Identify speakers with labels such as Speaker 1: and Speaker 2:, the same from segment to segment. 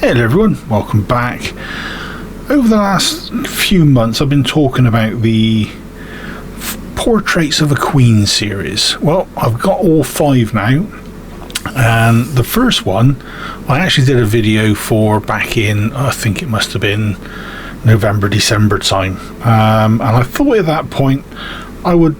Speaker 1: Hello everyone, welcome back. Over the last few months I've been talking about the Portraits of a Queen series. Well, I've got all 5 now, and the first one I actually did a video for back in, I think it must have been November, December time, and I thought at that point I would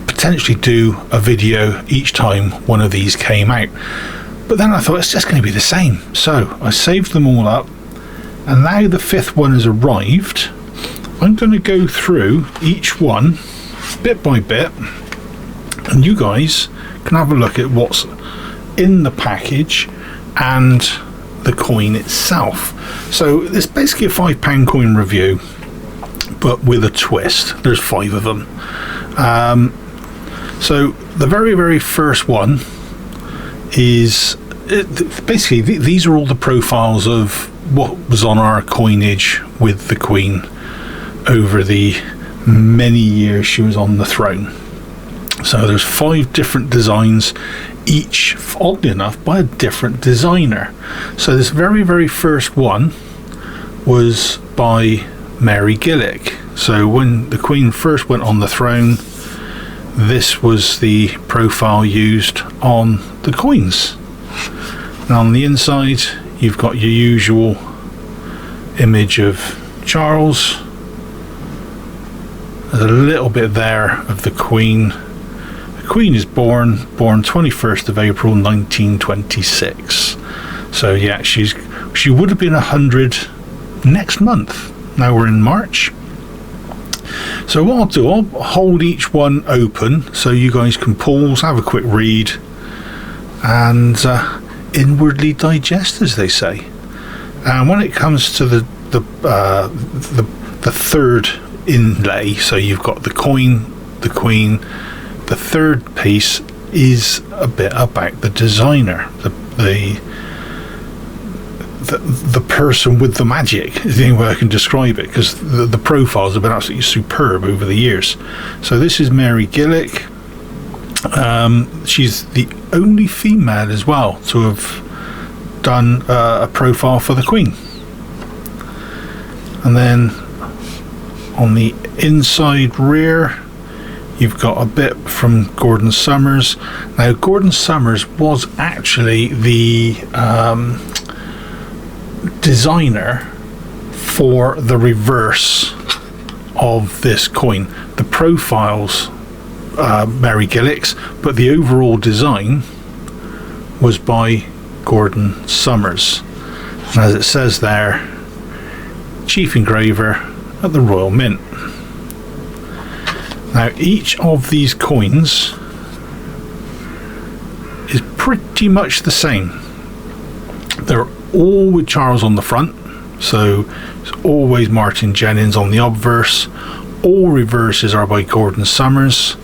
Speaker 1: potentially do a video each time one of these came out. But then I thought it's just going to be the same. So I saved them all up, and now the 5th one has arrived. I'm going to go through each one bit by bit, and you guys can have a look at what's in the package and the coin itself. So it's basically a £5 coin review, but with a twist. There's 5 of them. So the very first one is basically these are all the profiles of what was on our coinage with the Queen over the many years she was on the throne. So there's 5 different designs, each oddly enough by a different designer. So this very first one was by Mary Gillick. So when the Queen first went on the throne, this was the profile used on the coins. And on the inside you've got your usual image of Charles. There's a little bit there of the Queen. The Queen is born 21st of April 1926. So yeah, she would have been 100 next month. Now we're in March. So what I'll do, I'll hold each one open so you guys can pause, have a quick read, and inwardly digest, as they say. And when it comes to the third inlay, so you've got the coin, the Queen, the third piece is a bit about the designer, the person with the magic is the only way I can describe it, because the profiles have been absolutely superb over the years. So this is Mary Gillick. She's the only female as well to have done a profile for the Queen. And then on the inside rear you've got a bit from Gordon Summers. Now Gordon Summers was actually the designer for the reverse of this coin. The profiles Mary Gillick's, but the overall design was by Gordon Summers, and as it says there, chief engraver at the Royal Mint. Now each of these coins is pretty much the same. They're all with Charles on the front, so it's always Martin Jennings on the obverse. All reverses are by Gordon Summers.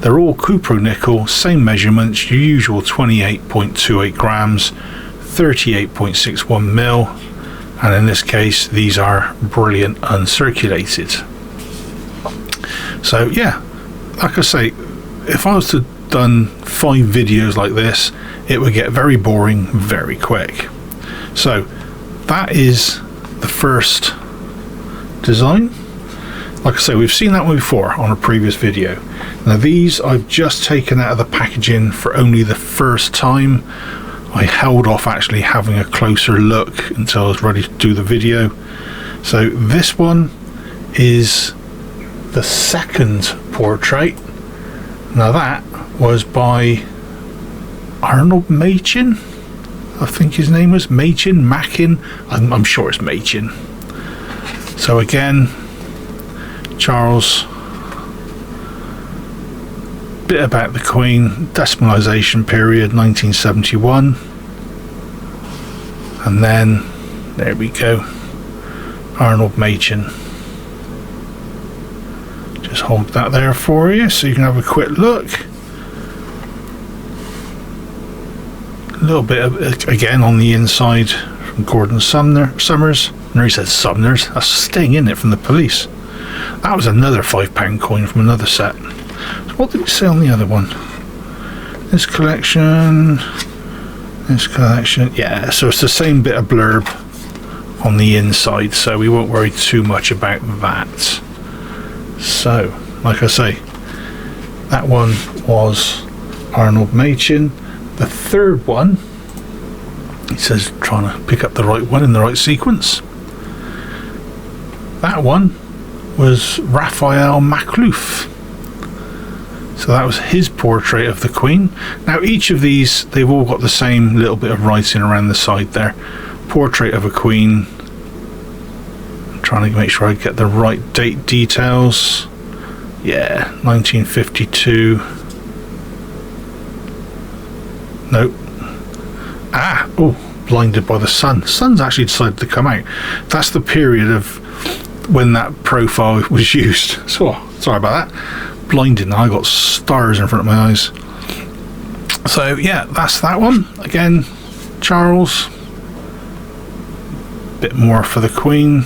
Speaker 1: They're all cupro-nickel, same measurements, your usual 28.28 grams, 38.61 mil, and in this case these are Brilliant Uncirculated. So yeah, like I say, if I was to done 5 videos like this, it would get very boring very quick. So that is the first design. Like I say, we've seen that one before on a previous video. Now these I've just taken out of the packaging for only the first time. I held off actually having a closer look until I was ready to do the video. So this one is the second portrait. Now that was by Arnold Machin, I think his name was Machin. I'm sure it's Machin. So again, Charles, bit about the Queen, decimalisation period 1971, and then there we go, Arnold Machin. Just hold that there for you so you can have a quick look. A little bit of, again on the inside from Gordon Summers. No, he said Sumners. That's Sting, isn't it, from the Police? That was another £5 coin from another set. So what did it say on the other one? This collection This collection, yeah, so it's the same bit of blurb on the inside, so we won't worry too much about that. So, like I say, that one was Arnold Machin. The third one, it says trying to pick up the right one in the right sequence. That one was Raphael Maklouf. So that was his portrait of the Queen. Now each of these, they've all got the same little bit of writing around the side there. Portrait of a Queen. I'm trying to make sure I get the right date details. Yeah, 1952. Nope. Blinded by the sun. The sun's actually decided to come out. That's the period of when that profile was used. So, sorry about that. Blinded now, I got stars in front of my eyes. So yeah, that's that one. Again, Charles. Bit more for the Queen.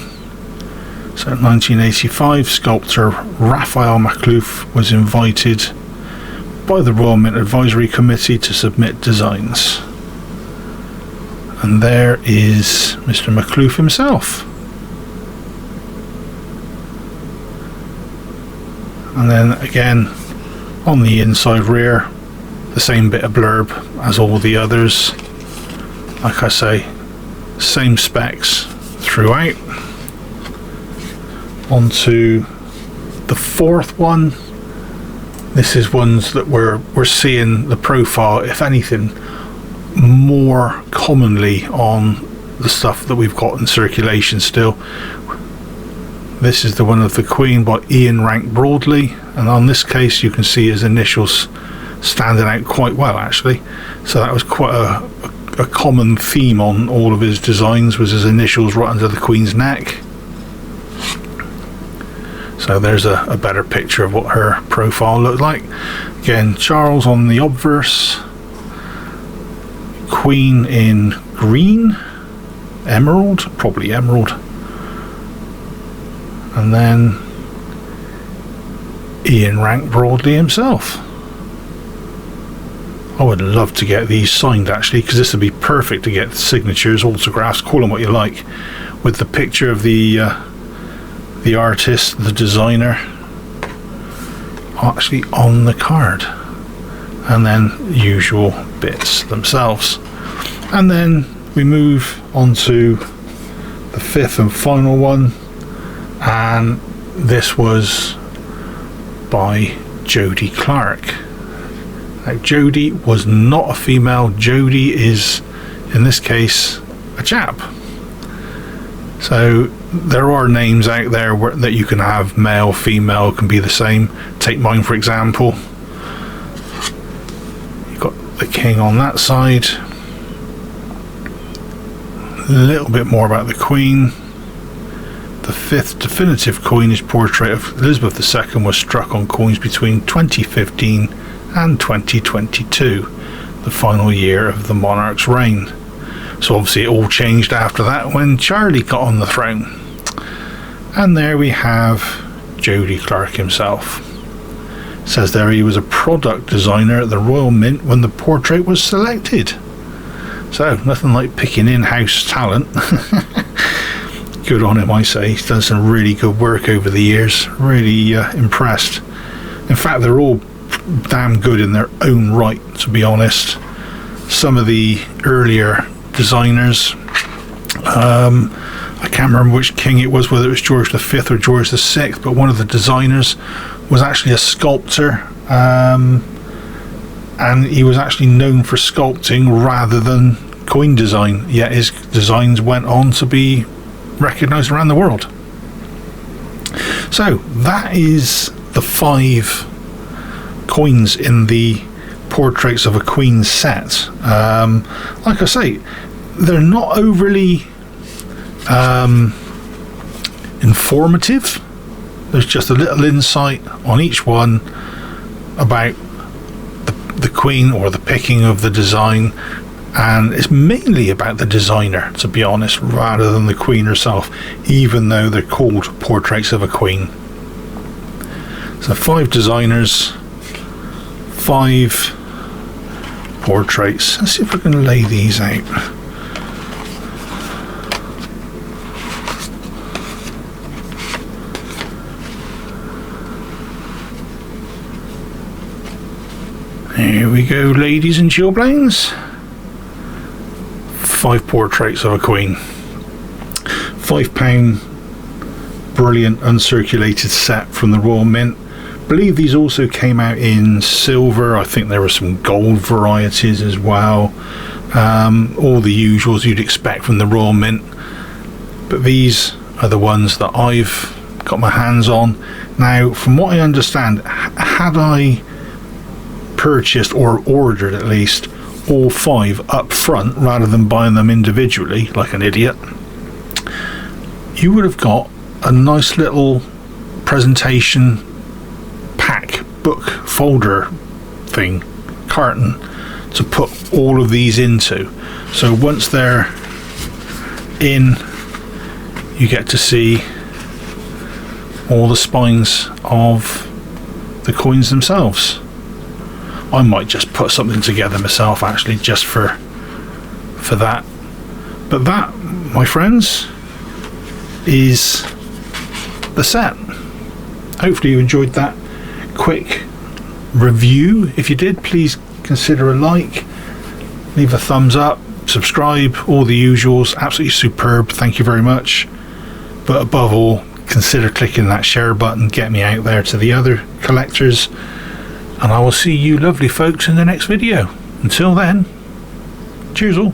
Speaker 1: So 1985, sculptor Raphael Maklouf was invited by the Royal Mint Advisory Committee to submit designs. And there is Mr. Maklouf himself. And then again, on the inside rear, the same bit of blurb as all the others. Like I say, same specs throughout. On to the fourth one. This is ones that we're seeing the profile, if anything, more commonly on the stuff that we've got in circulation still. This is the one of the Queen by Rank-Broadley, and on this case you can see his initials standing out quite well actually. So that was quite a common theme on all of his designs, was his initials right under the Queen's neck. So there's a better picture of what her profile looked like. Again, Charles on the obverse, Queen in green, emerald, probably emerald, and then Rank-Broadley himself. I would love to get these signed actually, because this would be perfect to get signatures, autographs, call them what you like, with the picture of the artist, the designer, actually on the card, and then usual bits themselves. And then we move on to the fifth and final one, and this was by Jody Clark. Now Jody was not a female. Jody is, in this case, a chap. So there are names out there that you can have, male, female, can be the same. Take mine for example. You've got the King on that side. A little bit more about the Queen. The fifth definitive coinage portrait of Elizabeth II was struck on coins between 2015 and 2022, the final year of the monarch's reign. So obviously it all changed after that when Charlie got on the throne. And there we have Jody Clark himself. It says there he was a product designer at the Royal Mint when the portrait was selected. So nothing like picking in-house talent. Good on him, I say. He's done some really good work over the years. Really impressed. In fact, they're all damn good in their own right, to be honest. Some of the earlier designers, I can't remember which king it was, whether it was George V or George VI, but one of the designers was actually a sculptor, and he was actually known for sculpting rather than coin design, yet his designs went on to be recognised around the world. So that is the 5 coins in the portraits of a Queen set. Like I say, they're not overly informative. There's just a little insight on each one about the Queen, or the picking of the design, and it's mainly about the designer, to be honest, rather than the Queen herself, even though they're called portraits of a Queen. So 5 designers, 5 portraits. Let's see if I can lay these out. Here we go, ladies and chilblains. 5 portraits of a queen. £5 Brilliant Uncirculated set from the Royal Mint. I believe these also came out in silver. I think there were some gold varieties as well. All the usuals you'd expect from the Royal Mint. But these are the ones that I've got my hands on. Now, from what I understand, had I purchased, or ordered at least, all 5 up front rather than buying them individually like an idiot, you would have got a nice little presentation pack, book, folder thing, carton to put all of these into. So once they're in, you get to see all the spines of the coins themselves. I might just put something together myself, actually, just for that. But that, my friends, is the set. Hopefully you enjoyed that quick review. If you did, please consider a like, leave a thumbs up, subscribe, all the usuals. Absolutely superb, thank you very much. But above all, consider clicking that share button, get me out there to the other collectors. And I will see you lovely folks in the next video. Until then, cheers all.